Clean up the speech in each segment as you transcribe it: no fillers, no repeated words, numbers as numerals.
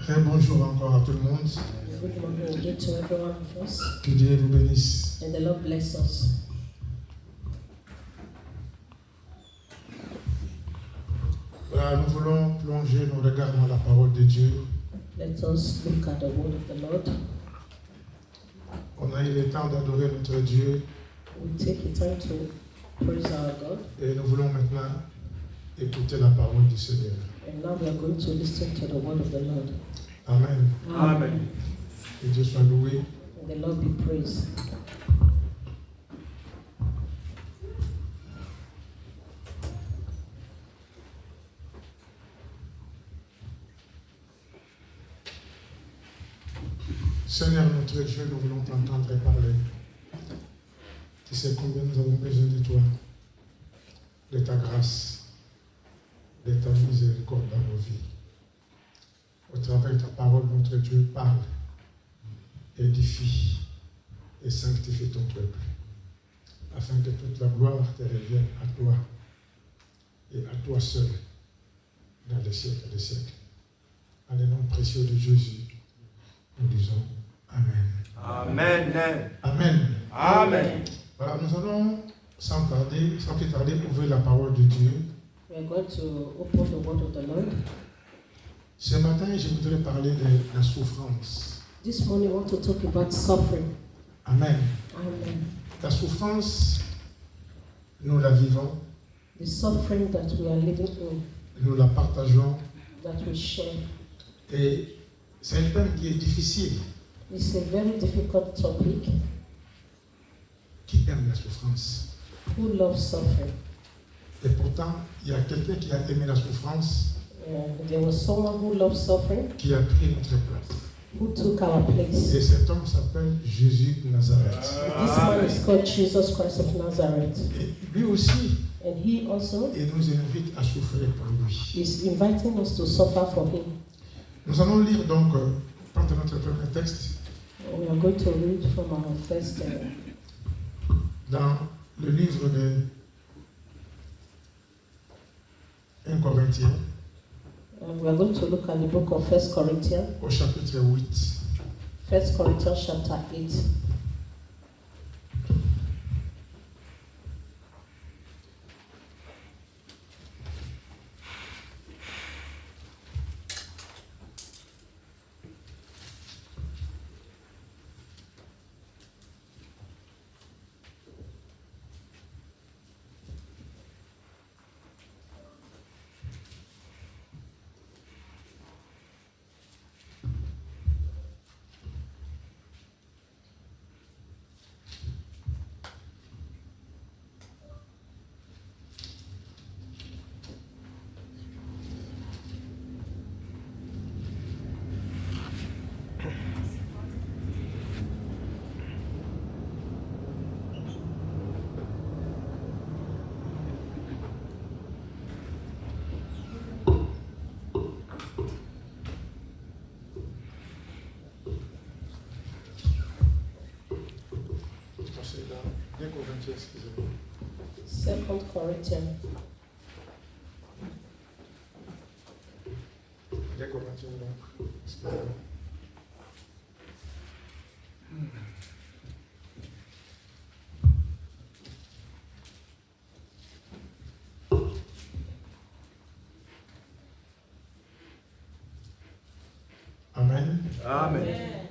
Bonjour encore à tout le monde. Good morning again to every one of us. Que Dieu vous bénisse. And the Lord bless us. Voilà, nous voulons plonger nos regards dans la parole de Dieu. Let us look at the word of the Lord. On a eu le temps d'adorer notre Dieu. We take the time to praise our God. Et nous voulons maintenant écouter la parole du Seigneur. And now we are going to listen to the word of the Lord. Amen. Amen. Que Dieu soit loué. And the Lord be praised. Seigneur notre Dieu, nous voulons t'entendre parler. Tu sais combien nous avons besoin de toi, de ta grâce, de ta miséricorde dans nos vies. Au travers de ta parole, notre Dieu parle, édifie et sanctifie ton peuple, afin que toute la gloire te revienne à toi et à toi seul, dans les siècles des siècles. En le nom précieux de Jésus, nous disons Amen. Amen. Amen. Amen. Voilà, nous allons sans plus tarder, ouvrir la parole de Dieu. We are going to open the word of the Lord. Ce matin, je voudrais parler de la souffrance. This morning we want to talk about suffering. Amen. Amen. La souffrance, nous la vivons, The suffering that we are living in, nous la partageons. that we share. Et c'est un thème qui est difficile. It's a very difficult topic. Qui aime la souffrance? Who loves suffering? Et pourtant, il y a quelqu'un qui a aimé la souffrance, There was someone who loved suffering, qui a pris notre place. who took our place. Et cet homme s'appelle Jésus de Nazareth. This man is called Jesus Christ of Nazareth. Et lui aussi, And he also il nous invite à souffrir pour lui. is inviting us to suffer for him. Nous allons lire donc, prendre notre premier texte, We are going to read from our first dans le livre de 1 Corinthiens, we are going to look at the book of 1 Corinthians, au chapitre 8. 1 Corinthians chapter 8. C'est dans 2 Corinthiens, excusez-moi. 2 Corinthians 2 Corinthiens, donc, excusez-moi. Amen. Amen.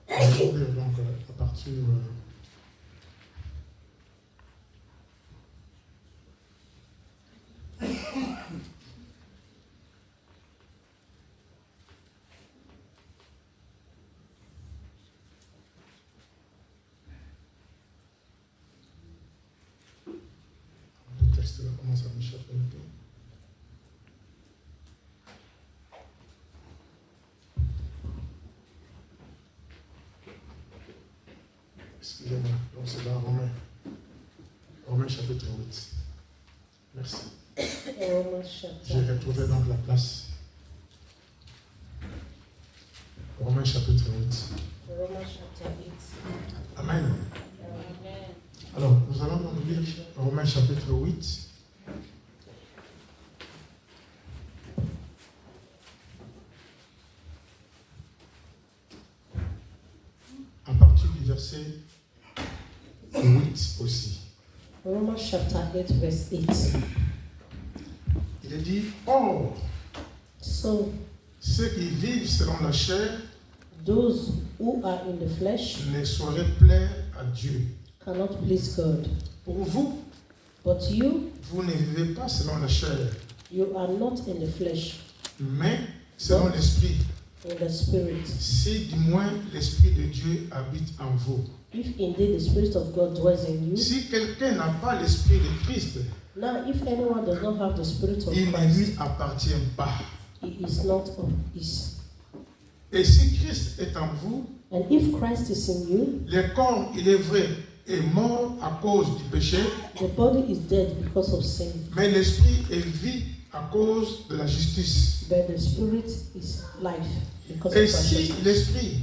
On va ouvrir donc à partir le texte là commence à m'échapper un peu. Excusez-moi, donc c'est dans Romains chapitre 8. Merci. Romans chapter. J'ai retrouvé donc la place. Romains chapitre 8. Romans chapter 8. Amen. Amen. Alors, nous allons donc lire Romains chapitre 8. verset 8 aussi. Romans chapter 8, verse 8. Il est dit, or, So, ceux qui vivent selon la chair those who are in the flesh ne sauraient plaire à Dieu. cannot please God. Pour vous, But you, vous ne vivez pas selon la chair, you are not in the flesh, mais selon l'Esprit. in the Spirit. Si du moins l'Esprit de Dieu habite en vous. If indeed the Spirit of God dwells in you. Si quelqu'un n'a pas l'Esprit de Christ, Now, if anyone does not have the Spirit of il ne Christ, lui appartient pas. he is not of his. Et si Christ est en vous, And if Christ is in you, le corps, il est vrai, est mort à cause du péché, the body is dead because of sin, mais l'Esprit est vie à cause de la justice. but the Spirit is life because Et of si righteousness. l'Esprit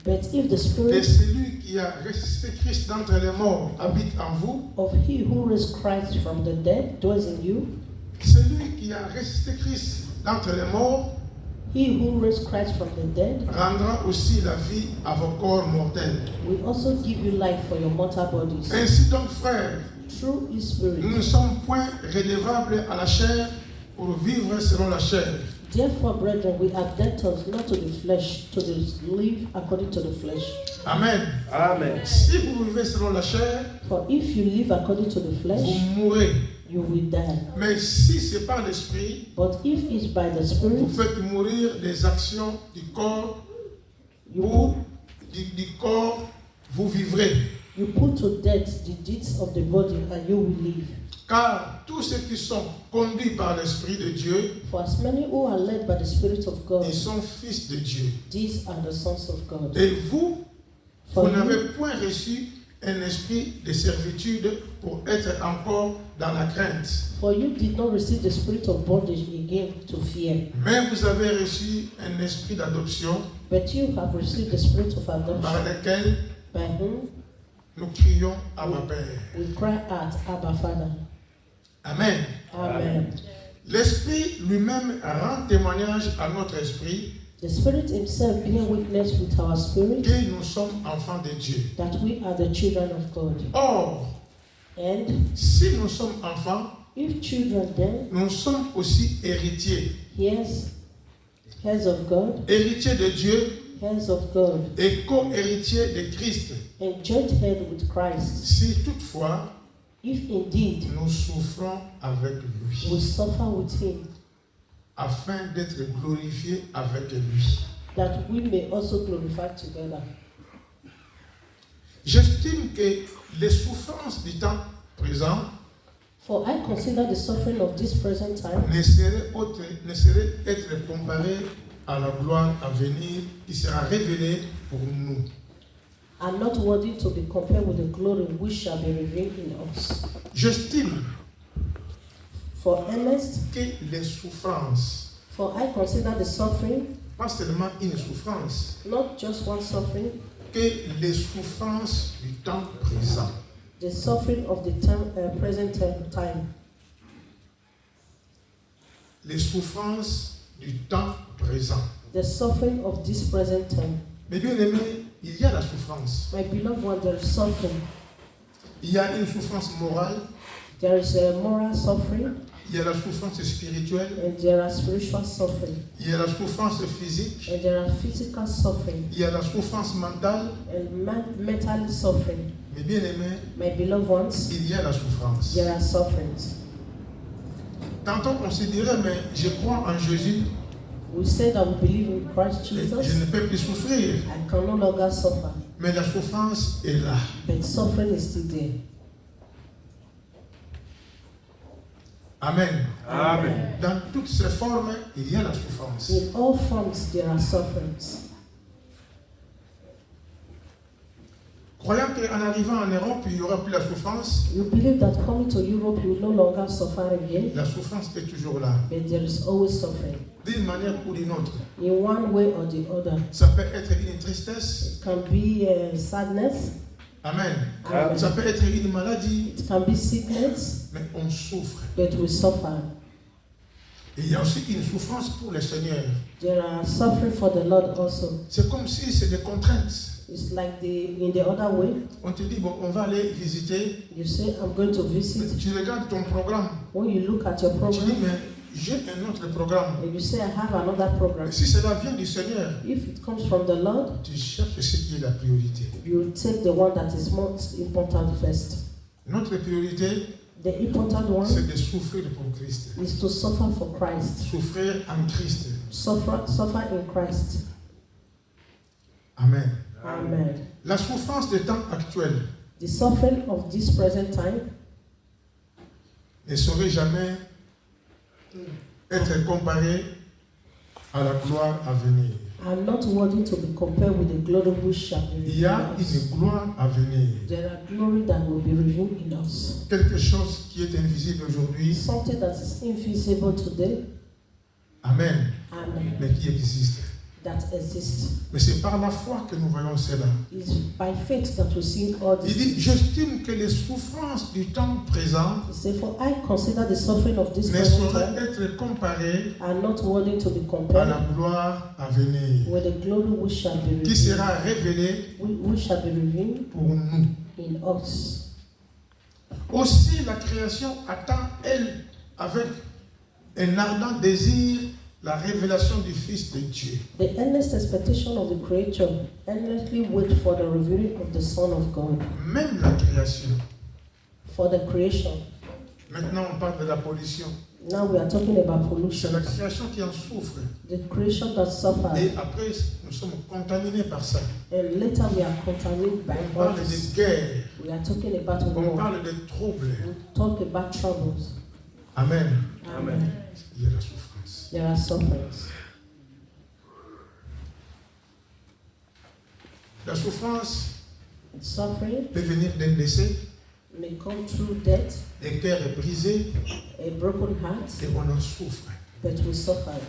But if the de Spirit celui qui a ressuscité Christ d'entre les morts habite en vous, of he who raised Christ from the dead dwells in you, celui qui a ressuscité Christ d'entre les morts he who raised Christ from the dead rendra aussi la vie à vos corps mortels. will also give you life for your mortal bodies. Ainsi donc, frères, Through his Spirit. nous ne sommes point redevables à la chair pour vivre selon la chair. Therefore, brethren, we are debtors not to the flesh, to live according to the flesh. Amen. Amen. Si vous vivez selon la chair, For if you live according to the flesh, vous mourrez. you will die. Mais si c'est par l'Esprit, But if it's by the vous Spirit, faites mourir les actions du corps, you ou put, du corps, vous vivrez. you put to death the deeds of the body, and you will live. Car tous ceux qui sont conduits par l'Esprit de Dieu, For as many who are led by the Spirit of God, ils sont fils de Dieu. these are the sons of God. Et vous, For vous you, n'avez point reçu un esprit de servitude pour être encore dans la crainte. for you did not receive the spirit of bondage again to fear, Mais vous avez reçu un esprit d'adoption but you have received the spirit of par adoption, lequel by whom nous crions à ma Père. we cry out, Abba, Father. Amen. Amen. L'Esprit lui-même rend témoignage à notre esprit The Spirit Himself bear witness with our spirit que nous sommes enfants de Dieu. that we are the children of God. Or, And si nous sommes enfants, if children, then nous sommes aussi héritiers. heirs of God, Héritiers de Dieu heirs of God, et co-héritiers de Christ. and joint head with Christ, Si toutefois if indeed nous souffrons avec we lui, suffer with Him, afin d'être glorifiés avec lui. that we may also glorify together. J'estime que les souffrances du temps présent For I consider the suffering of this present time ne sauraient être comparées à la gloire à venir qui sera révélée pour nous. are not worthy to be compared with the glory which shall be revealed in us. J'estime For Ernest, que les souffrances, for I consider the suffering, pas seulement une souffrance, not just one suffering, que les souffrances du temps présent, the suffering of the present time, les souffrances du temps présent. the suffering of this present time. Mais bien aimé, il y a la souffrance. My beloved one, there is suffering. Il y a une souffrance morale, There is a moral suffering, il y a la souffrance spirituelle, and there are spiritual suffering, il y a la souffrance physique, and there are physical suffering, il y a la souffrance mentale. and mental suffering. Mais bien aimé, My beloved ones, il y a la souffrance. there are sufferings. Tantôt on se dirait, mais je crois en Jésus, We say that we believe in Christ et je Jesus. ne peux plus souffrir. I can no longer suffer, Mais la souffrance est là. but suffering is still there. Amen. Amen. Dans toutes ses formes, il y a la souffrance. In all forms, there are sufferings. Croyant qu'en arrivant en Europe, il n'y aura plus la souffrance, You believe that coming to Europe, you will no longer suffer again, la souffrance est toujours là. but there is always suffering. D'une manière ou d'une autre. In one way or the other. Ça peut être une tristesse. It can be sadness, Amen. Amen. Ça peut être une maladie. it can be sickness, Mais on souffre. but we suffer. Et il y a aussi une souffrance pour le Seigneur. There are suffering for the Lord also. C'est comme si c'est des contraintes. It's like in the other way. On te dit, bon, on va aller visiter. You say, I'm going to Mais visit. tu regardes ton programme. When you look at your Tu dis, program, mais j'ai un autre programme. and you say, I have another program. Et si cela vient du Seigneur, If it comes from the Lord, tu cherches ce qui est la priorité. you take the one that is most important first. Notre priorité, The important one c'est de souffrir pour Christ. is to suffer for Christ. Souffrir en Christ. Suffer in Christ. Amen. Amen. La souffrance des temps actuels The suffering of this present time ne saurait jamais être comparée à la gloire à venir. are not worthy to be compared with the glory which shall be Il y a revealed in us. une gloire à venir. There are glory that will be revealed in us. Quelque chose qui est invisible aujourd'hui, Something that is invisible today, Amen, and mais qui existe. that exists. Mais c'est par la foi que nous voyons cela. It's by faith that we see all Il these dit, things. j'estime que les souffrances du temps présent He said, for I consider the suffering of this ne present sauraient time être comparées are not worthy to be à compared la gloire à venir, with the glory which shall be qui revealed, sera révélée which shall be revealed pour nous. in us. Aussi, la création attend, elle, avec un ardent désir, la révélation du Fils de Dieu. The earnest expectation of the creature endlessly wait for the revealing of the Son of God. Même la création. For the creation. Maintenant, on parle de la pollution. Now we are talking about C'est pollution. la création qui en souffre. The creation that Et suffers. après, nous sommes contaminés par ça. And later we are contaminated by On all parle this. de guerre. We are talking about On war. parle de troubles. We talk about troubles. Amen. Amen. Il y a la souffrance. There are sufferings. La souffrance Suffering peut venir d'un décès, may come through death, un cœur est brisé a broken heart, et on en souffre. but we suffer.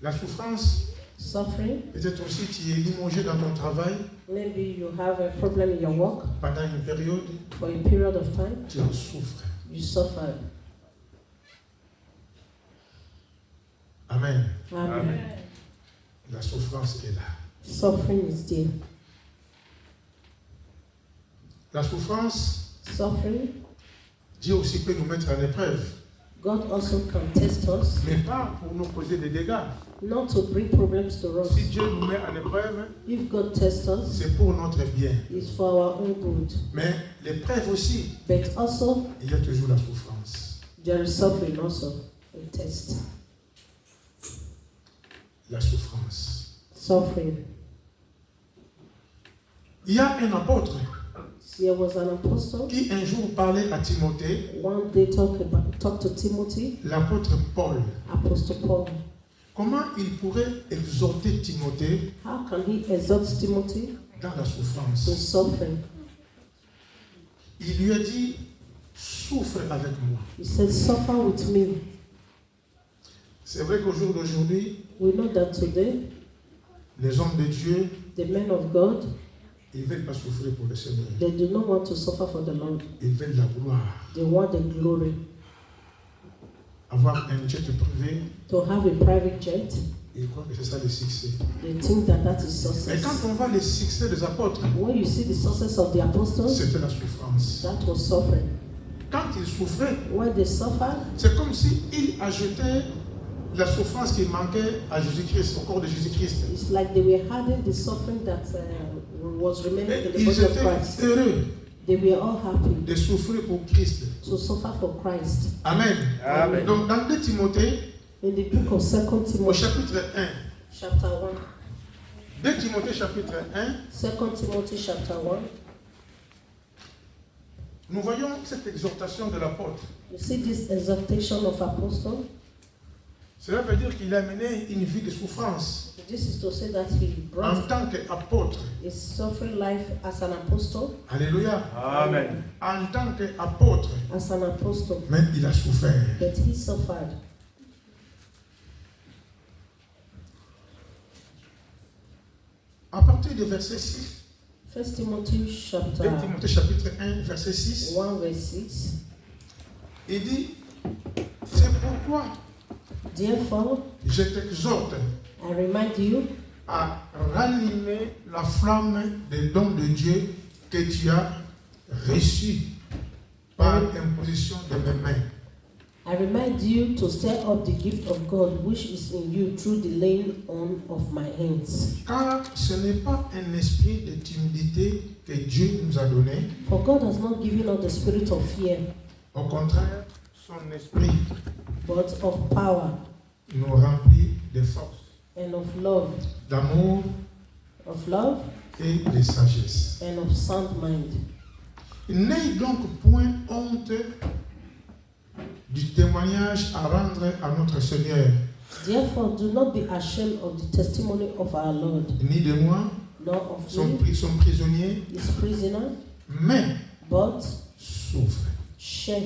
La souffrance, Suffering, peut-être aussi tu es limogé dans ton travail maybe you have a problem in your work pendant une période, for a period of time, tu en souffres. you suffer. Amen. Amen. La souffrance est là. Suffering is there. La souffrance, Suffering, Dieu aussi peut nous mettre en épreuve, God also can test us, mais pas pour nous causer des dégâts. not to bring problems to us. Si Dieu nous met en épreuve, If God tests us, c'est pour notre bien. it's for our own good. Mais l'épreuve aussi, But also, il y a toujours la souffrance. there is suffering also, a test. La souffrance. Suffering. Il y a un apôtre There was an apostle, qui un jour parlait à Timothée, one day talked to Timothy, l'apôtre Paul. Apostle Paul. Comment il pourrait exhorter Timothée How can he exhort Timothy dans la in souffrance? suffering? Il lui a dit, souffre avec moi. He said, suffer with me. C'est vrai qu'au jour d'aujourd'hui, We know that today, les hommes de Dieu, the men of God, ils ne veulent pas souffrir pour le Seigneur. they do not want to suffer for the Lord. Ils veulent la gloire. They want the glory. Avoir un jet privé, To have a private jet, ils croient que c'est ça le succès. they think that that is Mais success. quand on voit les succès des apôtres, When you see the success of the apostles, c'était la souffrance. that was suffering. Quand ils souffraient, When they suffered, c'est comme s'ils ajoutaient la souffrance qui manquait à Jésus-Christ, au corps de Jésus-Christ. it's like they were having the suffering that was remaining Et in the ils body of étaient Christ. heureux They were all happy de souffrir pour Christ. to suffer for Christ. Amen. Amen. Donc dans 2 Timothée, In the book of 2 au Timothy, chapitre 1, chapter 1, 2 Timothée chapitre 1, 2 Timothy chapter 1, nous voyons cette exhortation de l'apôtre. you see this exhortation of apostle. Cela veut dire qu'il a mené une vie de souffrance This is to say that he en brought tant qu'apôtre. his suffering life as an apostle, Alléluia. Amen. En tant qu'apôtre, as an apostle, mais il a souffert. but he suffered. À partir du verset 6, 1 Timothy 2 chapter Timothée chapitre 1, verset 6, 1 verse 6. il dit, c'est pourquoi Therefore, je t'exhorte I remind you à rallumer la flamme des dons de Dieu que tu as reçus par imposition de mes mains. I remind you to stir up the gift of God which is in you through the laying on of my hands. Car ce n'est pas un esprit de timidité que Dieu nous a donné. For God has not given us the spirit of fear, Au contraire, son esprit but of power nous remplit de force, and of love, d'amour and et de sagesse. of sound mind. N'ayez donc point honte du témoignage à rendre à notre Seigneur, Therefore, do not be ashamed of the testimony of our Lord, ni de moi, nor of son me, prisonnier, his prisoner, mais but souffre, share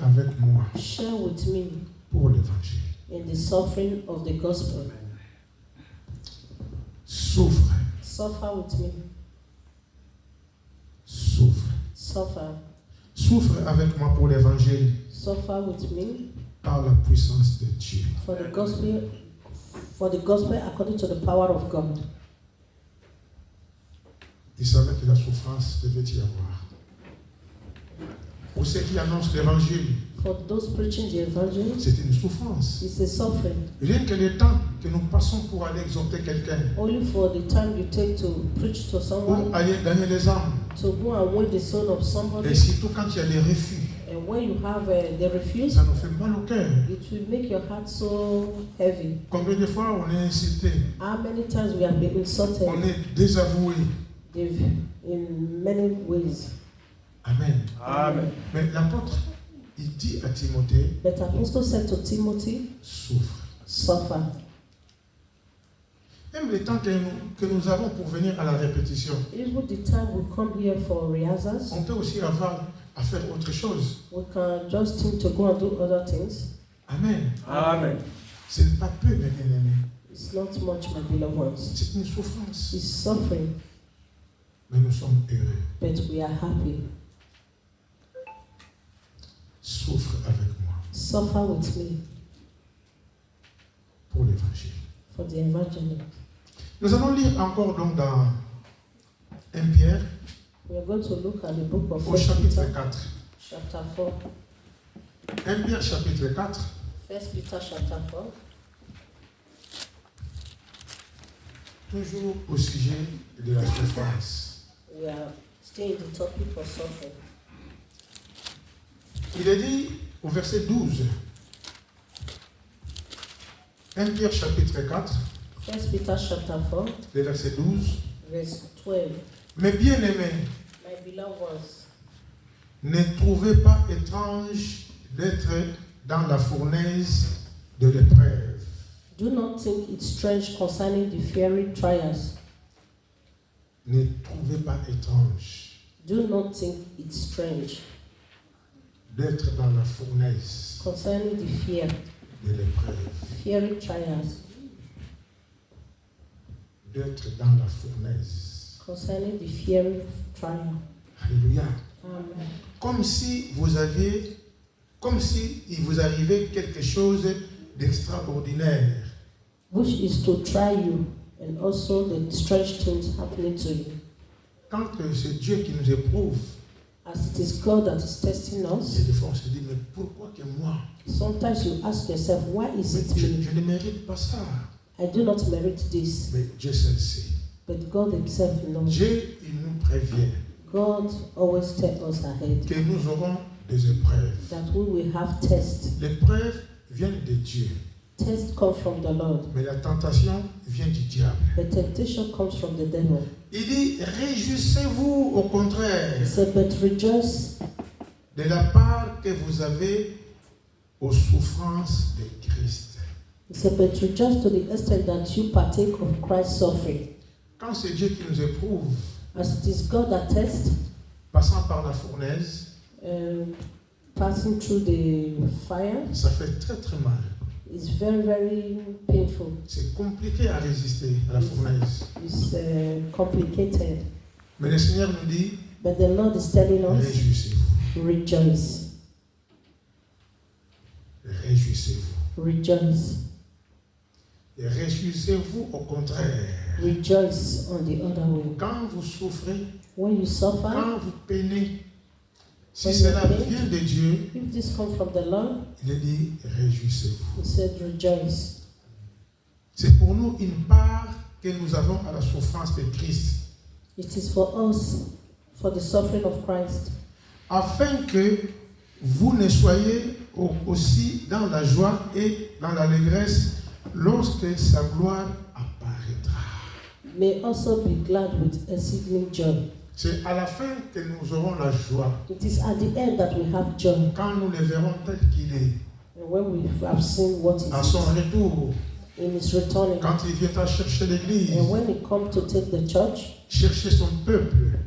avec moi with me pour l'évangile. in the suffering of the gospel. Souffre, Suffer with me. souffre avec moi pour l'évangile Suffer with me par la puissance de Dieu. for the gospel according to the power of God. Il savait que la souffrance devait y avoir. Pour ceux qui annoncent l'évangile, For those preaching the evangel, c'est une souffrance. it's a suffering. Rien que le temps que nous passons pour aller exhorter quelqu'un, Only for the time you take to preach to someone, pour aller gagner les âmes, to go and win the soul of et somebody, surtout quand il y a des refus, and when you have the refuse, ça nous fait mal au cœur. it will make your heart so heavy. Combien de fois on est insulté, How many times we have been insulted on est désavoué. in many ways. Amen. Amen. Mais l'apôtre, il dit à Timothée, But Apostle said to Timothy, souffre. suffer. Même le temps que nous avons pour venir à la répétition, Even the time we come here for rehearsals, on peut aussi avoir à faire autre chose. we can just think to go and do other things. Amen. Amen. Ce n'est pas peu, mes bien-aimés. It's not much, my beloved ones. C'est une souffrance. It's suffering, Mais nous sommes heureux. but we are happy. Souffre avec moi Suffer with me pour l'évangile. for the evangel. Nous allons lire encore donc dans 1 Pierre We are going to look at the book of au 1 chapitre Peter, 4. chapter 4. 1 Pierre chapitre 4, 1 Peter, chapter 4. toujours au sujet de la souffrance. We are still in the topic of suffering. Il est dit au verset 12, 1 Pierre chapitre 4, 1 Peter, chapter 4, le verset 12. verse 12. Mes bien-aimés, My beloved ones, ne trouvez pas étrange d'être dans la fournaise de l'épreuve. do not think it strange concerning the fiery trials. Ne trouvez pas étrange Do not think it strange d'être dans la fournaise concerning the de l'épreuve. fiery trials, D'être dans la fournaise. concerning the fiery trial. Alléluia. Amen. Comme si il vous arrivait quelque chose d'extraordinaire. Which is to try you, and also the strange things happening to you. Quand c'est Dieu qui nous éprouve, As it is God that is testing et us, des fois on se dit, mais pourquoi que moi? sometimes you ask yourself, why is Mais it me? je ne mérite pas ça. I do not merit this. Mais Dieu seul sait. But God Himself knows. Dieu, il nous prévient God always tells us ahead que nous aurons des épreuves. that we will have tests. L'épreuve vient de Dieu, Tests come from the Lord. mais la tentation vient du diable. The temptation comes from the devil. Il dit, réjouissez-vous au contraire He said, but rejoice de la part que vous avez aux souffrances de Christ. He said, but rejoice to the extent that you partake of Christ's suffering. Quand c'est Dieu qui nous éprouve, As it is God that tests, passant par la fournaise, passing through the fire, ça fait très très mal. is very, very painful. C'est compliqué à résister à la fournaise. It's complicated. Mais le Seigneur nous dit, But the Lord is telling us, réjouissez-vous. rejoice. Réjouissez-vous. Rejoice. Et réjouissez-vous au contraire. Rejoice on the other way. Quand vous souffrez, When you suffer, quand vous peinez, si When cela you pain, vient de Dieu, if this comes from the Lord, il est dit réjouissez-vous. he said rejoice. C'est pour nous une part que nous avons à la souffrance de Christ, It is for us, for the suffering of Christ, afin que vous ne soyez aussi dans la joie et dans l'allégresse lorsque sa gloire apparaîtra. may also be glad with exceeding joy. C'est à la fin que nous aurons la joie, It is at the end that we have joy, quand nous le verrons tel qu'il est, and when we have seen what à he son is retour, in his returning, quand il viendra chercher l'église, and when he comes to take the church, chercher son peuple,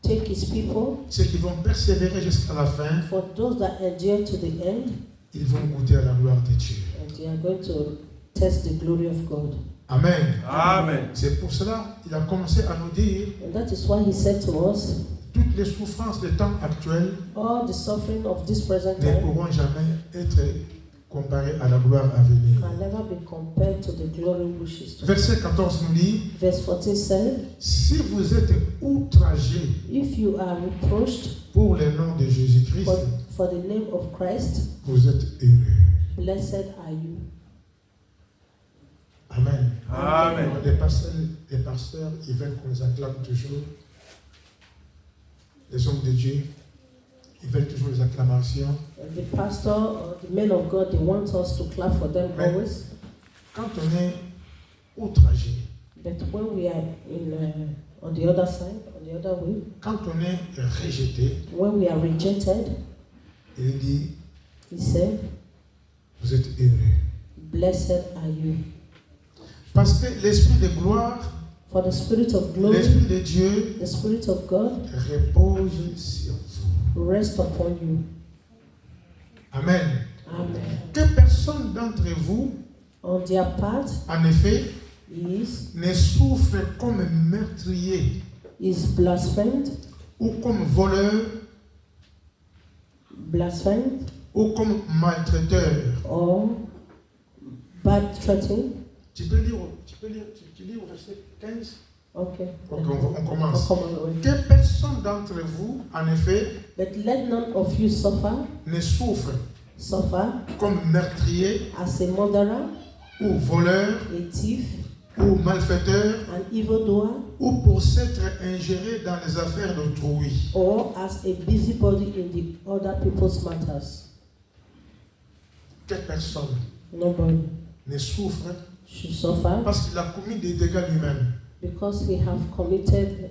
take his people, ceux qui vont persévérer jusqu'à la fin, for those that endure to the end, ils vont goûter à la gloire de Dieu. and they are going to test the glory of God. Amen. Amen. C'est pour cela qu'il a commencé à nous dire And that is why he said to us, toutes les souffrances des temps actuels all the suffering of this present ne time pourront jamais être comparées à la gloire à venir. can never be compared to the glory which is to come. Verset 14 nous dit, Verse 14 said, si vous êtes outragés if you are reproached pour le nom de Jésus-Christ, for the name of Christ, vous êtes heureux. blessed are you. Amen. Amen. Les pasteurs, ils veulent qu'on les acclame toujours. Les hommes de Dieu, ils veulent toujours les acclamations. And the pastor or the men of God, they want us to clap for them Amen. always. Quand on est outragé, But when we are on the other side, on the other way, quand on est rejeté, when we are rejected, il dit, he said, vous êtes heureux. blessed are you. Parce que l'esprit de gloire, For the Spirit of glory, l'esprit de Dieu the Spirit of God, repose sur vous. rest upon you. Amen. Amen. Que personne d'entre vous, On their part, en effet, ne souffre comme meurtrier is blasphemed, ou comme voleur blasphemed, ou comme maltraiteur. or bad threatening. Tu peux lire au verset 15. Okay. Ok, on commence. Come on, wait. Que personne d'entre vous, en effet, But let none of you suffer ne souffre comme meurtrier as a murderer, ou voleur a thief, ou malfaiteur an evildoer, ou pour s'être ingéré dans les affaires d'autrui. or as a busybody in the other people's matters. Que personne Nobody ne souffre should suffer parce qu'il a commis des dégâts lui-même. because we have committed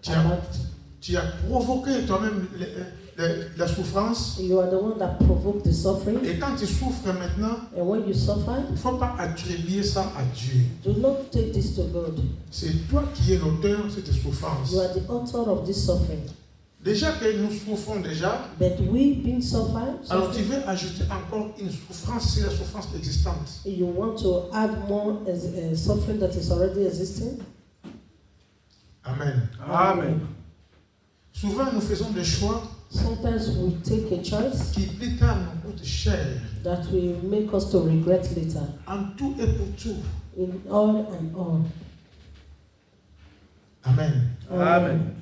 Tu an as, act. tu as provoqué toi-même la souffrance. You are the one that provoked the suffering, Et quand tu souffres maintenant, and when you suffer, il ne faut pas attribuer ça à Dieu. do not take this to God. C'est toi qui es l'auteur de cette souffrance. You are the author of this suffering. Déjà que nous souffrons déjà, But we being suffering, alors tu veux ajouter encore une souffrance sur la souffrance existante. you want to add more suffering that is already existing. Amen. Amen. Souvent nous faisons des choix Sometimes we take a choice qui plus tard nous coûtent cher. that will make us to regret later. En tout et pour tout. In all and all. Amen. Amen.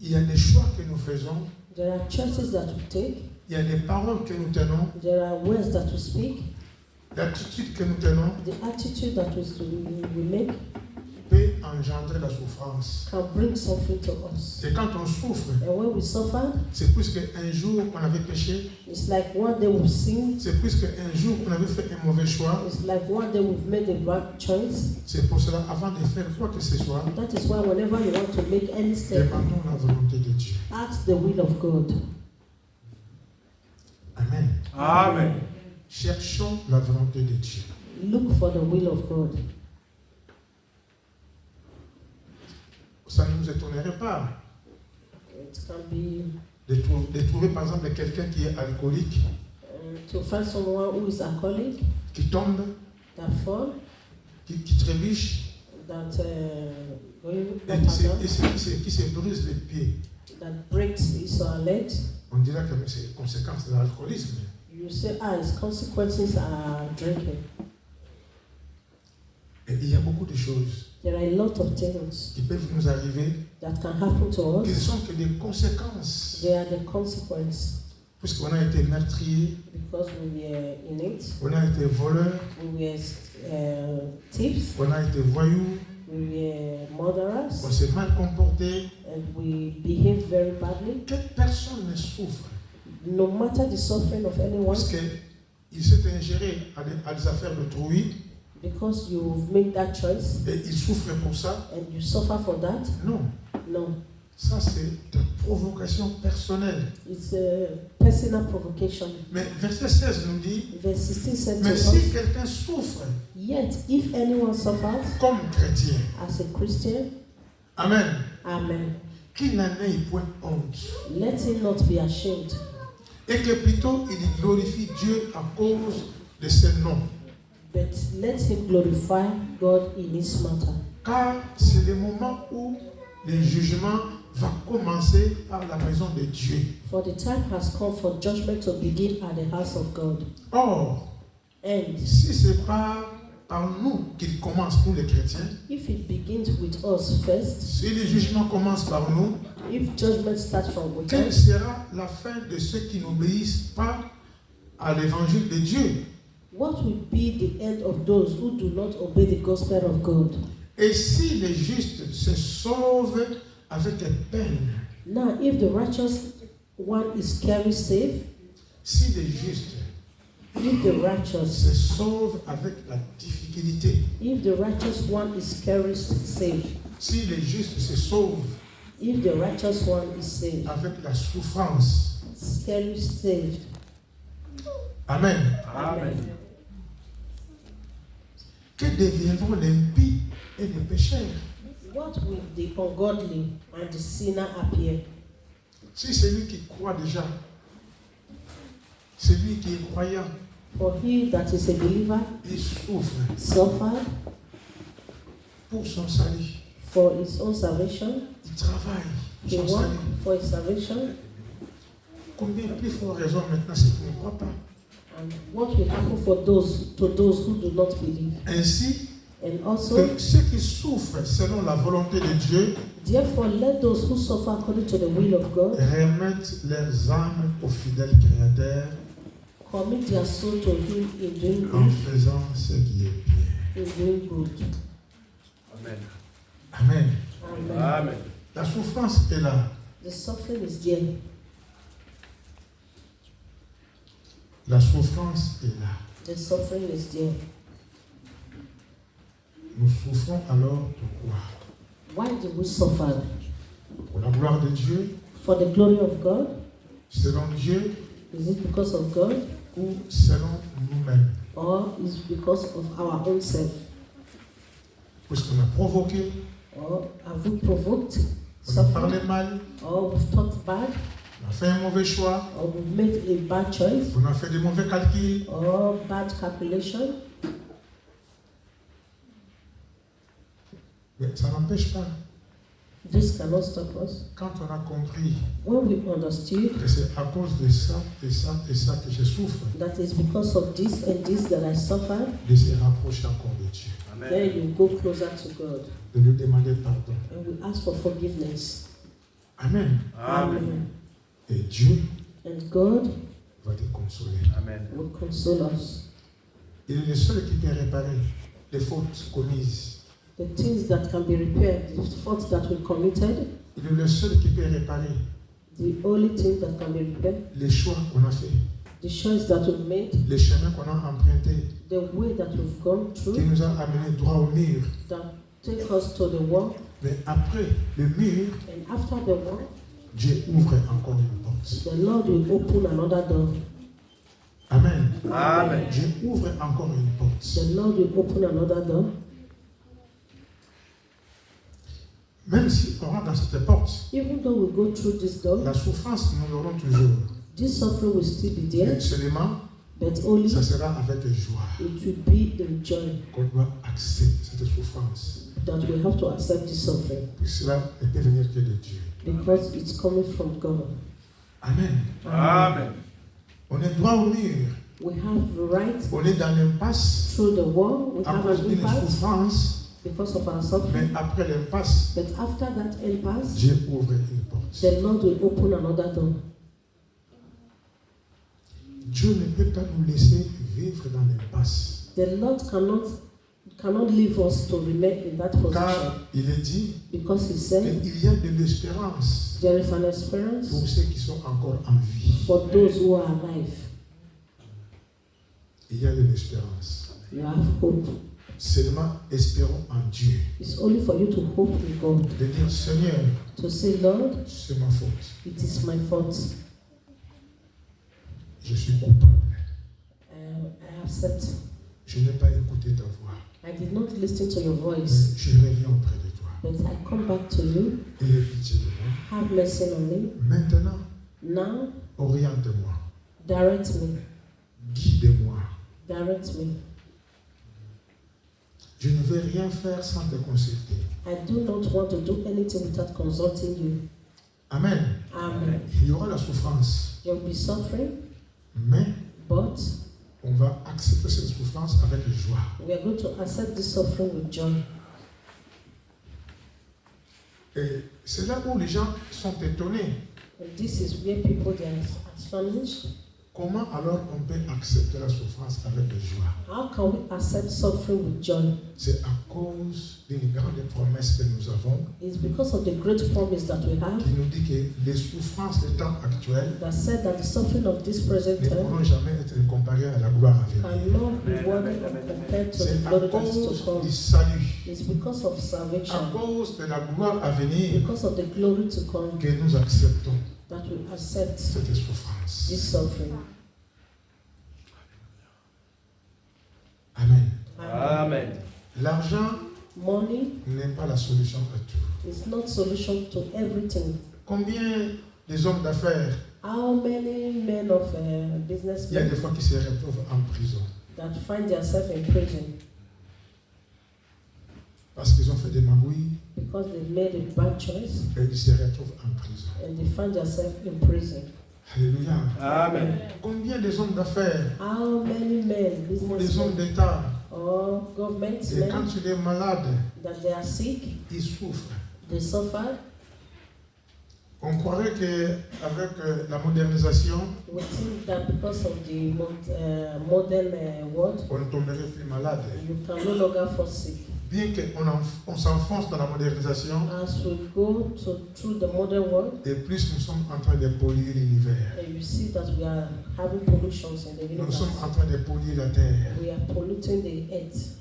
Il y a des choix que nous faisons, There are choices that we take. il y a des paroles que nous tenons, There are words that we speak. l'attitude que nous tenons The attitude that we make peut engendrer la souffrance. can bring suffering to us. Et quand on souffre, And when we suffer, c'est plus qu'un jour on avait péché, it's like one day we've sinned. c'est plus qu'un jour on avait fait un mauvais choix. It's like one day we've made a bad choice. C'est pour cela, avant de faire quoi que ce soit, That is why whenever you want to make any step, demandons la volonté de Dieu. ask the will of God. Amen. Amen. Cherchons la volonté de Dieu. Look for the will of God. Ça ne nous étonnerait pas It can be de trouver par exemple quelqu'un qui est alcoolique, to find someone who is alcoholic, qui tombe, that fall, qui trébuche that going et up and down, qui se brise les pieds. that breaks his or her legs. On dirait que c'est conséquence de l'alcoolisme. You say, his consequences are drinking. Et il y a beaucoup de choses There are a lot of things qui peuvent nous arriver that can happen to qui ne us. sont que des conséquences. They are the consequence Puisqu'on a été meurtrier, because we were in it. on a été voleur, We were thieves. on a été voyou, We were on murderers, s'est mal comporté. and we behaved very badly. Que personne ne souffre. No matter the suffering of anyone, Parce qu'il s'est ingéré à des affaires de trouille because you've made that choice et il souffre pour ça. and you suffer for that. Non, No, ça c'est de provocation personnelle. it's a personal provocation. Mais verset 16 nous dit, Verse 16 said to mais us, si quelqu'un souffre yet if anyone suffers comme chrétien, as a Christian, amen, amen, qu'il n'en ait point honte. let him not be ashamed, Et que plutôt il glorifie Dieu à cause de ses noms. but let him glorify God in his matter. Car c'est le moment où le jugement va commencer par la maison de Dieu. For the time has come for judgment to begin at the house of God. Or, And si c'est pas par nous qu'il commence, nous les chrétiens, if it begins with us first, si le jugement commence par nous, if judgment starts from within, quelle sera la fin de ceux qui n'obéissent pas à l'évangile de Dieu? what will be the end of those who do not obey the gospel of God? Et si les justes se sauvent avec peine, Now, if the righteous one is carried safe, si les justes if the righteous, se sauvent avec la difficulté, if the righteous one is carried safe, si les justes se sauvent if the righteous one is saved, avec la souffrance, carried saved, amen, amen. que deviendront les impies et les pécheurs? What will the ungodly and the sinner appear? Si celui qui croit déjà, celui qui est croyant, For he that is a believer il souffre suffered pour son salut, for his own salvation, il travaille he pour son worked salut. for his salvation, Combien plus fort raison maintenant ceux qui ne croient pas? and what will happen for those who do not believe? Ainsi And also, que ceux qui souffrent selon la volonté de Dieu therefore, let those who suffer according to the will of God remettent leurs âmes au fidèle Créateur commit their soul to him in doing en good, faisant ce qui est bien. in doing good. Amen. Amen. Amen. Amen. La souffrance est là. The suffering is there. La souffrance est là. The suffering is there. Nous souffrons alors pourquoi? Why do we suffer? Pour la gloire de Dieu, For the glory of God? selon Dieu Is it because of God? ou selon nous-mêmes? Or is it because of our own self? Puisqu'on a provoqué, Or have we provoked on a suffering? parlé mal, Or we've talked bad? on a fait un mauvais choix, Or we've made a bad choice? on a fait des mauvais calculs. Or bad calculation? Mais ça n'empêche pas, This cannot stop us. quand on a compris When we understood que c'est à cause de ça et ça et ça que je souffre, that it's because of this and this that I suffer, de se rapprocher encore de Dieu, then Amen. you go closer to God de lui demander pardon. and we ask for forgiveness. Amen. Amen. Et Dieu And God va te consoler. Amen. will console us. Il est le seul qui peut réparer les fautes commises. The things that can be repaired, the faults that we committed, Il est le seul qui peut réparer the only thing that can be repaired, les choix qu'on a fait, the choice that we've made, les chemins qu'on a empruntés, the way that we've gone qui through, nous a amenés droit au mur. that take us to the wall, Mais après le mur, and after the wall, Dieu ouvre encore une porte. the Lord will open another door. Amen. Amen. Dieu ouvre encore une porte. The Lord will open another door. Même si on rentre dans cette porte, Even though we go through this door, la souffrance, nous l'aurons toujours. this suffering will still be there, Mais seulement, but only ça sera avec joie it will be the joy qu'on doit accepter cette souffrance. that we have to accept this suffering, Puis cela ne peut venir que de Dieu. because it's coming from God. Amen. Amen. On est droit au mur. We have right On est dans l'impasse through the war. We à have cause an d'une impasse souffrance, because of our mais suffering. après l'impasse, But after that impasse, Dieu ouvre une porte. the Lord will open another door. Dieu ne peut pas nous laisser vivre dans l'impasse. The Lord cannot leave us to remain in that position, Car il est dit because He said qu'il y a de l'espérance there is an pour experience ceux qui sont encore en vie. for those who are alive. Il y a de l'espérance. You have hope. Seulement espérons en Dieu. It's only for you to hope in God. De dire Seigneur, To say, Lord, c'est ma faute. it is my fault. Je suis coupable. I accept. Je n'ai pas écouté ta voix. I did not listen to your Mais voice, je reviens auprès de toi. but I come back to you. Aie pitié de moi. Have mercy on me. Maintenant, Now, oriente-moi. direct me. Guide-moi. Direct me. Je ne vais rien faire sans te consulter. I do not want to do anything without consulting you. Amen. Amen. Il y aura la souffrance, You'll be suffering, mais but on va accepter cette souffrance avec joie. we are going to accept this suffering with joy. Et c'est là où les gens sont étonnés. And this is where people they are astonished. Comment alors on peut accepter la souffrance avec joie? How can we accept suffering with joy? C'est à cause d'une grande promesse que nous avons It's because of the great promise that we have qui nous dit que les souffrances des temps actuels that said that the suffering of this present ne time pourront jamais être comparées à la gloire à venir. cannot be worthy or compared to the C'est à glory that is to cause come. du salut, It's because of à salvation, cause de la gloire à venir because of the glory to come, que nous acceptons that we accept cette souffrance. this suffering. Amen. Amen. L'argent Money n'est pas la solution à tout. is not solution to everything. Combien des hommes d'affaires, How many men of il y a businessmen des fois qui se retrouvent en prison that find themselves in prison parce qu'ils ont fait des magouilles because they made a bad choice et ils se retrouvent en prison. and they find themselves in prison? Alléluia. Amen. Combien des hommes d'affaires How many men, ou des hommes businessmen d'État, or government et quand men il est malade, that they are sick, ils souffrent. they suffer? On croirait qu'avec la modernisation, We think that because of the modern world, on ne tomberait plus malade. you can no longer fall sick. Bien qu'on s'enfonce dans la modernisation, As we go through the modern world, et plus nous sommes en train de polluer l'univers. you see that we are having pollutions in the Nous universe. sommes en train de polluer la terre We are polluting the earth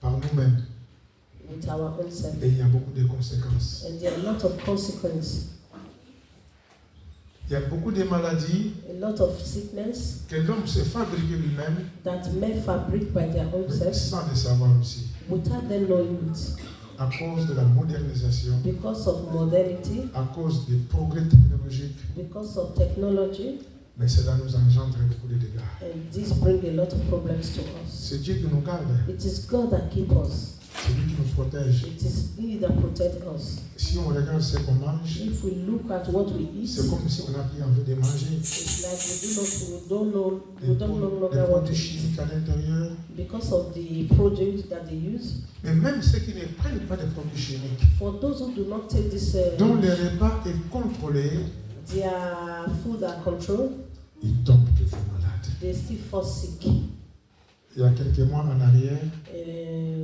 par nous-mêmes. with our own self. Et il y a beaucoup de conséquences. And there are a lot of consequences, Il y a beaucoup de maladies a lot of sickness que l'homme s'est fabriqué lui-même that men fabric by their own mais self sans le savoir aussi. without them knowing it. À cause de la modernisation, Because of modernity, à cause des progrès technologiques, because of technology, mais cela nous engendre beaucoup de dégâts. and this brings a lot of problems to us. C'est Dieu qui nous garde, It is God that keeps us. c'est lui qui nous protège. It is He that protects us. Si on regarde ce qu'on mange, If we look at what we eat, c'est comme si on a plus envie de manger. it's like we don't no Des longer want produits to eat chimiques à l'intérieur. because of the produce that they use. Mais même ceux qui ne prennent pas de produits chimiques, For those who do not take this, dont le repas est contrôlé, their food are controlled, ils tombent toujours malades. they still fall sick. Il y a quelques mois en arrière,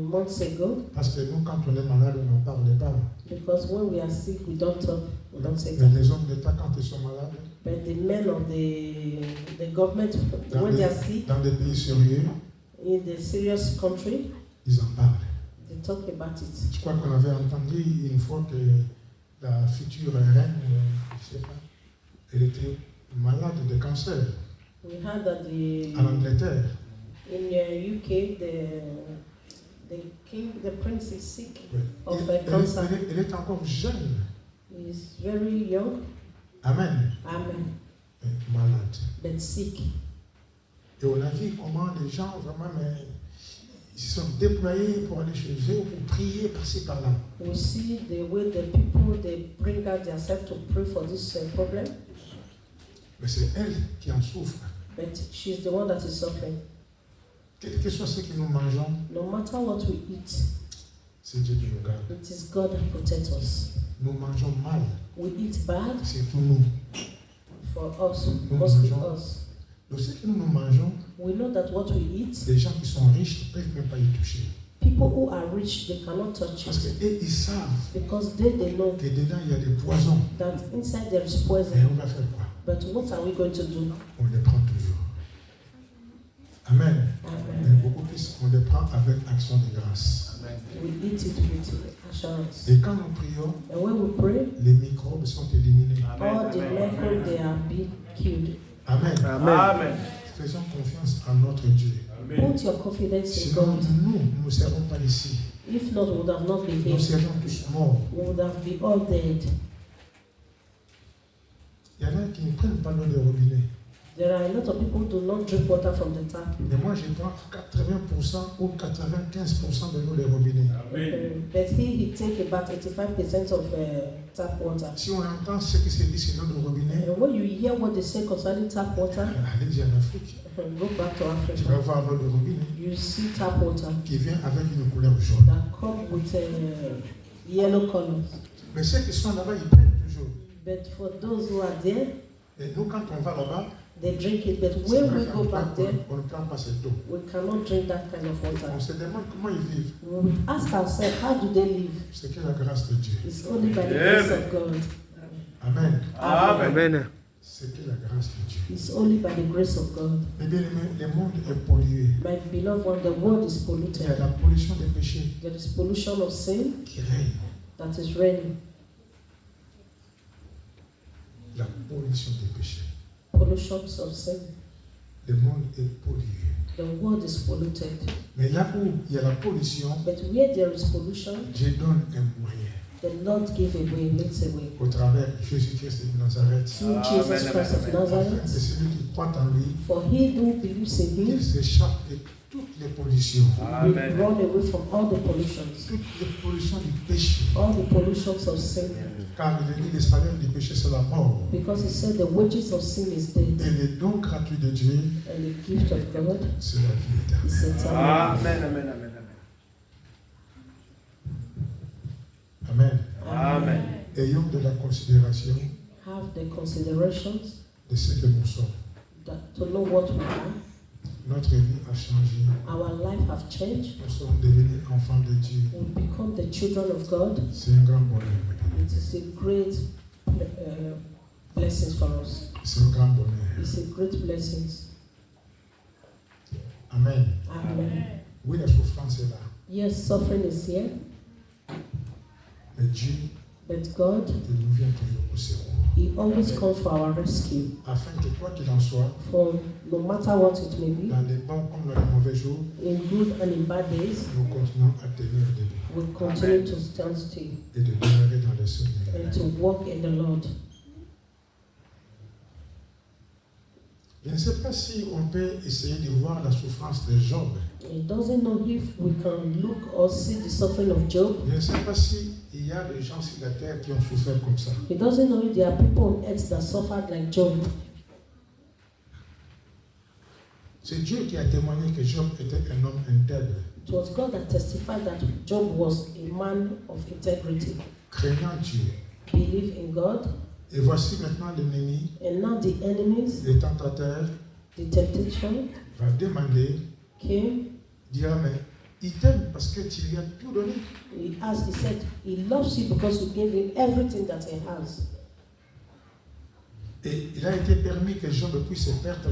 Months ago, parce que nous, quand on est malade, on n'en parle pas. because when we are sick, we don't talk, we don't say Mais that. les hommes d'État, quand ils sont malades, But the men of the government, dans when they are sick dans des pays sérieux, in the serious country, ils en parlent. they talk about it. Je crois qu'on avait entendu une fois que la future reine, je sais pas, elle était malade de cancer We heard that en Angleterre. in the UK, the prince is sick Ouais. of Elle, cancer. elle est encore jeune. He is very young, Amen. amen, Mais malade. but sick. Et on a vu comment les gens vraiment ils se sont déployés pour aller chez eux, pour prier par-ci par-là. We see the way the people they bring out themselves to pray for this problem, Mais c'est elle qui en souffre. but she's the one that is suffering. Quel que soit ce que nous mangeons, No matter what we eat, c'est Dieu qui nous garde. it is God that protects us. Nous mangeons mal, We eat bad c'est pour nous. for us, Nous mostly mangeons. us. Donc ce que nous mangeons, We know that what we eat, les gens qui sont riches ne peuvent même pas y toucher. people who are rich, they cannot touch Parce it qu'eux, ils savent because they know que dedans, il y a des poisons. that inside there is Et poison. on va faire quoi? But what are we going to do? On les prend toujours. Amen. Amen. Mais beaucoup plus, on les prend avec action de grâce. We eat it with assurance. Et quand nous prions, And when we pray, les microbes sont éliminés. all the microbes, they are being killed. Amen. Amen. Faisons confiance en notre Dieu. Put your confidence in Sinon, God. nous ne serons pas ici. If not, we would have not been Nous here. serons tous morts. We would have been all dead. Il y en a qui ne prennent pas l'eau des robinets. There are a lot of people who do not drink water from the tap. Mais moi, je prends 80% ou 95% de l'eau des robinets. But he take about 85% of tap water. Si on entend ce qui se dit sur l'eau de robinet, And when you hear what they say concerning tap water, allez-y en Afrique. go back to Tu vas Africa. voir l'eau de robinet You see tap water qui vient avec une couleur jaune. that come with yellow color. Mais ceux qui sont là-bas, ils prennent toujours. But for those who are there, Et nous, quand on va là-bas, they drink it. But c'est when vrai we qu'on go back there, on ne prend pas cette eau. we cannot drink that kind of water. On se demande comment ils vivent. We ask ourselves, how do they live? C'est que la grâce de Dieu. It's only by the grace of God. Amen. Amen. C'est que la grâce de Dieu. It's only by the grace of God. Mais bien aimé, le monde est pollué. My beloved one, the world is Il y a polluted. la pollution des péchés There is pollution of sin qui règne. that is reigning. La pollution des péchés. Pollutions of sin. Le monde est pollué. The world is polluted. Mais là où il y a la pollution, But where there is pollution, Dieu donne un moyen. the Lord give away, makes a way. Au travers de Jésus-Christ de Nazareth. Through Jesus Christ of Afin que Nazareth, celui qui croit en lui, for he who believes in il him s'échappe de toutes les pollutions. will Amen. run away from all the pollutions, Toutes les pollutions du péché. all the pollutions of sin. Car il dit le salaire du péché, c'est la mort. Because he said the wages of sin is Et death, le don gratuit de Dieu, and the gift of God c'est la vie éternelle. is eternal. Amen. Amen. Amen. Amen. Amen. Ayons de la considération Have the considerations de ce que nous sommes. to know what we are. Notre vie a changé. Our life have changed. Nous sommes devenus enfants de Dieu. We become the children of God. C'est un grand bonheur. It is a great blessing for us. C'est un grand bonheur. It's a great blessing. Amen. Amen. Oui, la souffrance est là. Yes, suffering is here, Mais Dieu, but God, il nous vient toujours au secours. He always comes for our rescue. Afin que quoi qu'il en soit, For no matter what it may be, dans les bons comme dans les mauvais jours, in good and in bad days, nous continuons à tenir debout we continue to stand still et de demeurer dans le Seigneur. and to walk in the Lord. Je ne sais pas si on peut essayer de voir la souffrance de Job. He doesn't know if we can look or see the suffering of Job. Je ne sais pas si il y a des gens sur la terre qui ont souffert comme ça. He doesn't know if there are people on earth that suffered like Job. C'est Dieu qui a témoigné que Job était un homme intègre, It was God that testified that Job was a man of integrity, craignant Dieu. believe in God. Et voici maintenant l'ennemi, And now the enemies, le tentateur, the temptation va demander, came. dira, mais il t'aime parce que tu lui as tout donné. He asked, he said, he loves you because you gave him everything that he has. Et il a été permis que Job puisse perdre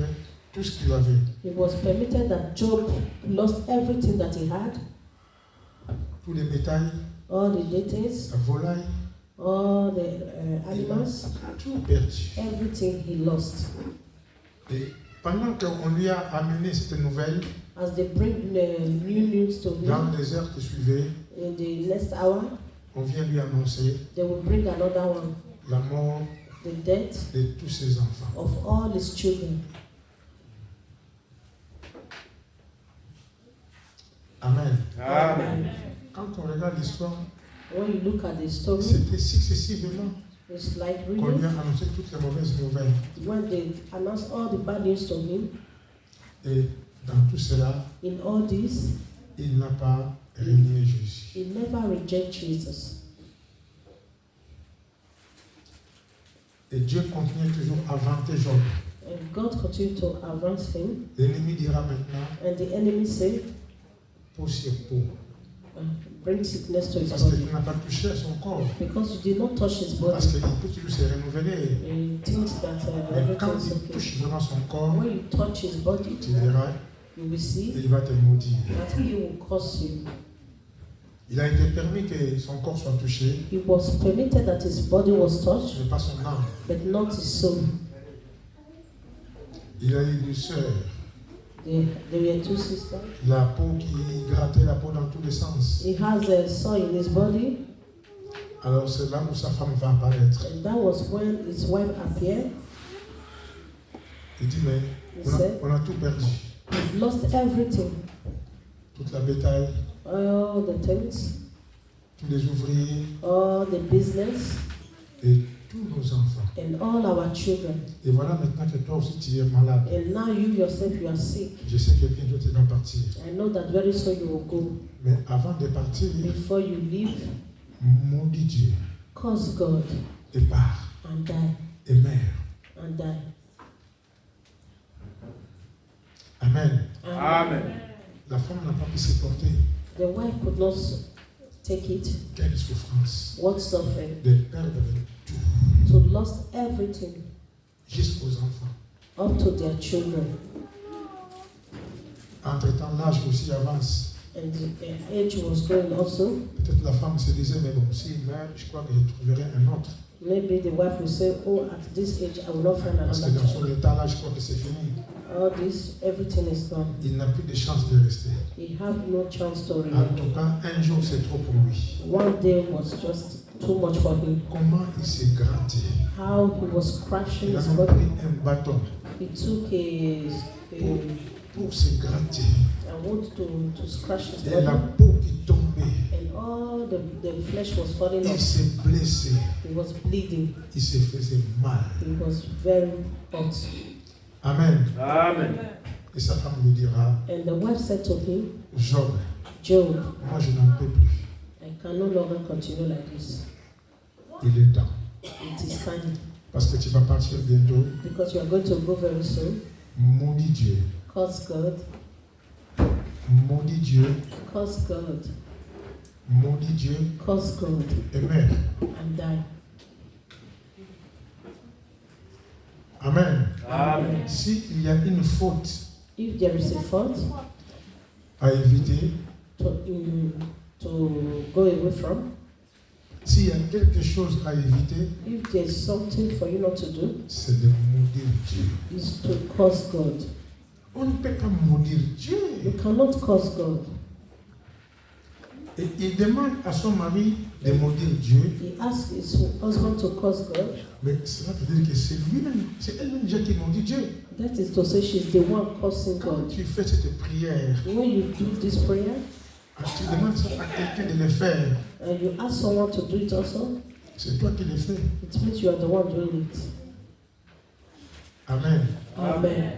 tout ce qu'il avait. It was permitted that Job lost everything that he had, Tous les bétails, all the deities, la volaille, all the animals, tout perdu. everything he lost. Et pendant qu'on lui a amené cette nouvelle, As they bring the new news to dans him, le désert qui suivait, in the next hour, on vient lui annoncer they will bring another one, la mort the death de tous ses enfants. of all his children. Amen. Amen. Quand on regarde l'histoire, When you look at the story, c'était successivement. It's like qu'on lui really a annoncé toutes les mauvaises nouvelles. when they announced all the bad news to him. Et dans tout cela, In all this, il n'a pas renié Jésus. he never rejected Jesus. Et Dieu continuait toujours à vanter Job. And God continued to advance him. L'ennemi dira maintenant, And the enemy said, peau sur peau. bring sickness to his Parce que body. tu n'as pas touché à son corps. Because you did not touch his body. Parce qu'il peut toujours se renouveler. He thinks that Mais quand everything's il okay. touche vraiment son corps, When you touch his body, tu verras, you will see il va te maudire. that he will curse you. Il a été permis que son corps soit touché, It was permitted that his body was touched, mais pas son âme. but not his soul. Il a eu deux sœurs. There were two sisters. La peau qui grattait la peau dans tous les sens. He has a sore in his body, Alors c'est là où sa femme va apparaître. and that was when his wife appeared. Il dit, mais on a tout perdu. We've lost everything, Toute la bétail, all the things, tous les ouvriers all the business, et tous nos enfants. and all our children. Et voilà maintenant que toi aussi tu es malade. And now you yourself, you are sick. Je sais que bientôt tu vas partir. I know that very soon you will go. Mais avant de partir, Before you leave, maudis Dieu curse God et pars and die, et meurs. and die. Amen. Amen. La femme n'a pas pu supporter. The wife could not take it. Quelle souffrance What suffering? de perdre tout, To lost everything, jusqu'aux enfants. up to their children. Entre-temps, l'âge aussi avance. And the age was going also. Peut-être la femme se disait, mais bon, s'il meurt, je crois que je trouverai un autre. Maybe the wife will say, oh, at this age, I will not find Parce que another dans son child. état là, je crois que c'est fini. All this, everything is gone. Il n'a plus de chance de rester. He have no chance to En remain. tout cas, un jour, c'est trop pour lui. One day was just too much for him. Comment il s'est gratté. How he was crashing Il a his même body. pris un bâton He took a pour se gratter. I want to scratch his Et la body, peau qui tombait, and all the flesh was falling il off. s'est blessé, He was bleeding. il s'est fait mal. He was very hot. Amen. Amen. Et sa femme lui dira, And the wife said to him, Job, Job, moi je n'en peux plus. I can no longer continue like this. Il est temps. It is time, Parce que tu vas partir bientôt. because you are going to go very soon. Maudit Dieu. Curse God, Maudit Dieu. curse God, Maudit Dieu. curse God, Et meurs. and die. Amen. Amen. S'il y a une faute If there is a fault à éviter, to go away from, s'il y a quelque chose à éviter, if there is something for you not to do, c'est de maudire Dieu. is to curse God. On ne peut pas maudire Dieu. You cannot curse God. Et il demande à son mari de maudire Dieu, He asked his husband to curse God. mais cela veut dire que c'est lui-même, c'est elle-même déjà qui maudit Dieu. That is to say she's the one cursing Quand God. tu fais cette prière, When you do this prayer tu demandes ça à quelqu'un de le faire, and you ask someone to do it also, c'est toi qui le fais. it means you are the one doing it. Amen. Amen.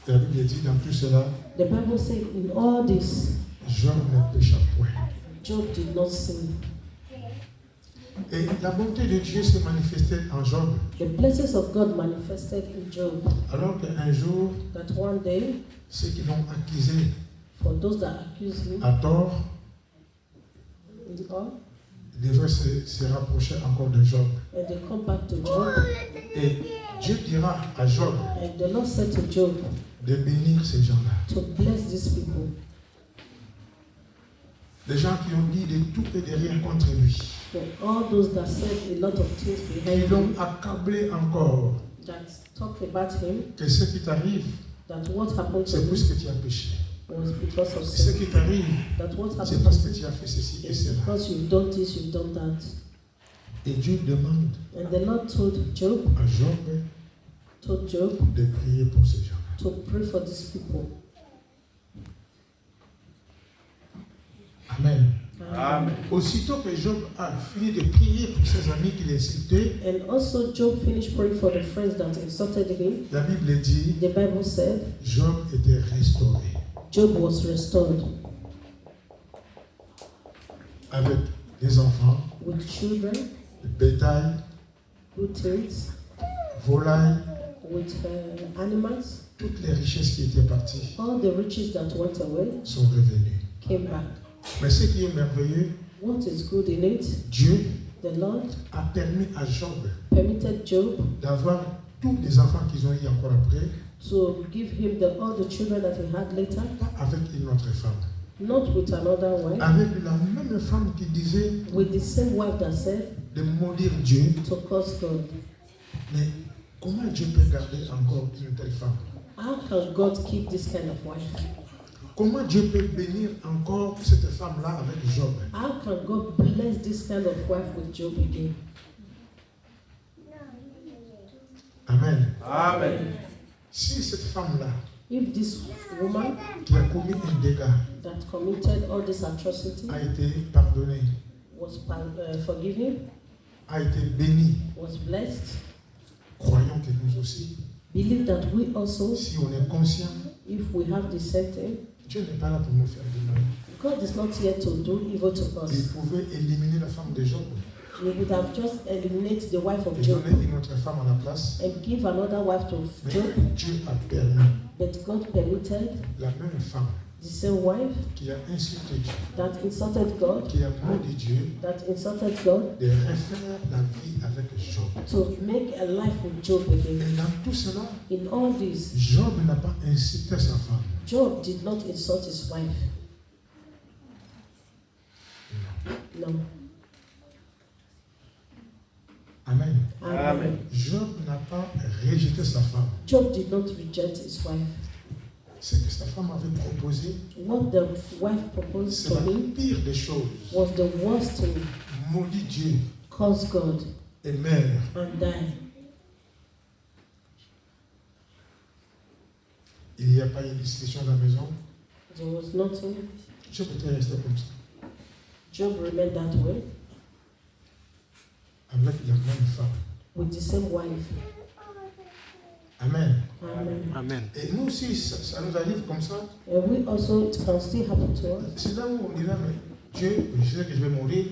La Bible dit dans tout cela, The Bible says in all this, Job ne pécha point. Job did not sin. Et la bonté de Dieu s'est manifestée en Job. The blessings of God manifested in Job. Alors qu'un jour, That one day, ceux qui l'ont accusé for those that accuse him, à tort in all, devraient se rapprocher encore de Job. and they come back to Job, Et Dieu dira à Job and the Lord said to Job de bénir ces gens-là. to bless these people. Les gens qui ont dit de tout et de rien contre lui. For all those that said a lot of things Ils behind l'ont him, accablé encore. that talk about him, Que ce qui t'arrive, that what happened to c'est him parce que tu as péché. was because of Ce sin. qui t'arrive, That what c'est happened parce to que him tu as fait ceci et is cela. because you've done this, you've done that. Et Dieu demande And the Lord told Job à Job de prier pour ces gens-là. to pray for these people. Amen. Amen. Aussitôt que Job a fini de prier pour ses amis qu'il insultait, And also Job finished praying for the friends that insulted him. la Bible dit, The Bible said Job était restauré Job was restored avec des enfants, with children, le bétail, good things, volailles, with animals. toutes les richesses qui étaient parties All the riches that went away sont revenues. came back. Mais ce qui est merveilleux, What is good in it? Dieu The Lord a permis à Job permitted Job d'avoir tous les enfants qu'ils ont eu encore après, to give him all the children that he had later, pas avec une autre femme, not with another wife, avec la même femme qui disait with the same wife that said de maudire Dieu. to curse God. Mais comment Dieu peut garder encore une telle femme? How can God keep this kind of wife? Comment Dieu peut bénir encore cette femme-là avec Job? How can God bless this kind of wife with Job again? Amen. Amen. Si cette femme-là, If this woman qui a commis un dégât, that committed all this atrocity a été pardonnée, was forgiven, a été bénie, was blessed, croyons que nous aussi, believe that we also, si on est conscient, if we have the same thing, Dieu n'est pas là pour nous faire du mal. God is not here to do evil to Il us. pouvait éliminer la femme de Job He would have just eliminated the wife of et Job donner une autre femme à la place. and give another wife to Mais Job, Dieu a permis but God permitted la même femme the same wife qui a insulté Dieu, that insulted God, qui a maudit Dieu, that insulted God, de refaire la vie avec Job. to make a life with Job again. Et dans tout cela, In all this, Job n'a pas insulté sa femme. Job did not insult his wife. No. Amen. Amen. Job n'a pas rejeté sa femme. Job did not reject his wife. Ce que sa femme avait proposé, What the wife proposed c'est to la him pire des choses. was the worst thing. Maudit Dieu Curse God et meurt. and die. Il n'y a pas eu de discussion dans la maison. There was nothing. Job était resté comme ça, Job remained that way avec la même femme. with the same wife. Amen. Amen. Amen. Et nous aussi, ça nous arrive comme ça. And we also, it can still happen to us. C'est là où on dira, mais Dieu, je sais que je vais mourir,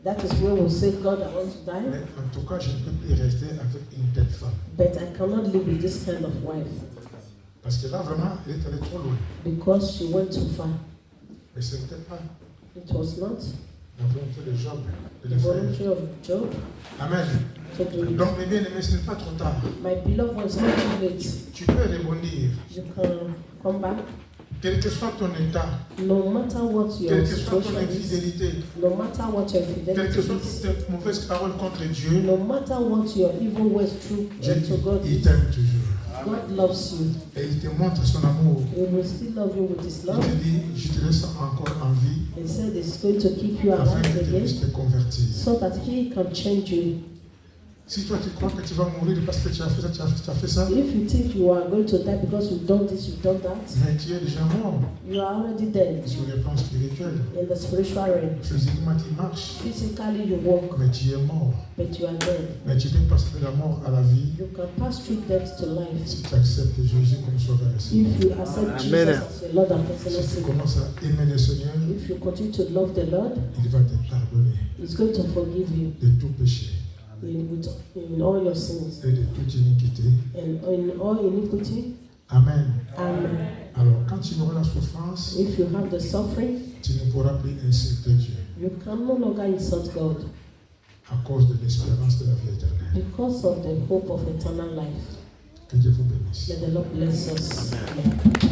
That is where we say, God, I want to die, mais en tout cas, je ne peux plus rester avec une telle femme. but I cannot live with this kind of wife Parce que là, vraiment, elle est allée trop loin. because she went too far. Mais ce n'était pas It was not la volonté de Job de the le faire. voluntary of Job Amen. to do it. Donc, mes bien-aimés, ce n'est pas trop tard. My beloved ones, not too late. Tu peux rebondir. You can come back. Quel que soit ton état, No matter what your quelle que soit ton situation is, infidélité, no matter what your quelles infidelity que soient is, tes mauvaises paroles contre Dieu, no matter what your evil ways through Dieu, to God il is, t'aime toujours. God loves you. Et il te montre son amour. He will still love you with His Il love. te dit, je te laisse encore en vie, He said He's going to keep you afin alive que tu again puisses te convertir. so that He can change you. Si toi tu crois que tu vas mourir parce que tu as fait ça, tu as fait ça, If you think you are going to die because you've done this, you've done that, mais tu es déjà mort you are already dead sur les plans spirituels. in the spiritual realm. Physiquement tu marches, Physically you walk, mais tu es mort. but you are dead. Mais tu peux passer de la mort à la vie You can pass through death to life si tu acceptes Jésus comme sauveur et Seigneur. if you accept Jesus Amen. as your Lord and personal Si tu Savior. commences à aimer le Seigneur, If you continue to love the Lord, il va te pardonner He's going to forgive you de tout péché in all your sins et de toute iniquité. and in all iniquity. Amen. Amen. Alors, quand tu auras la souffrance, If you have the suffering, tu ne pourras plus insulter Dieu you can no longer insult God à cause de l'espérance de la vie éternelle. because of the hope of eternal life. Que Dieu vous bénisse. May the Lord bless us. Amen.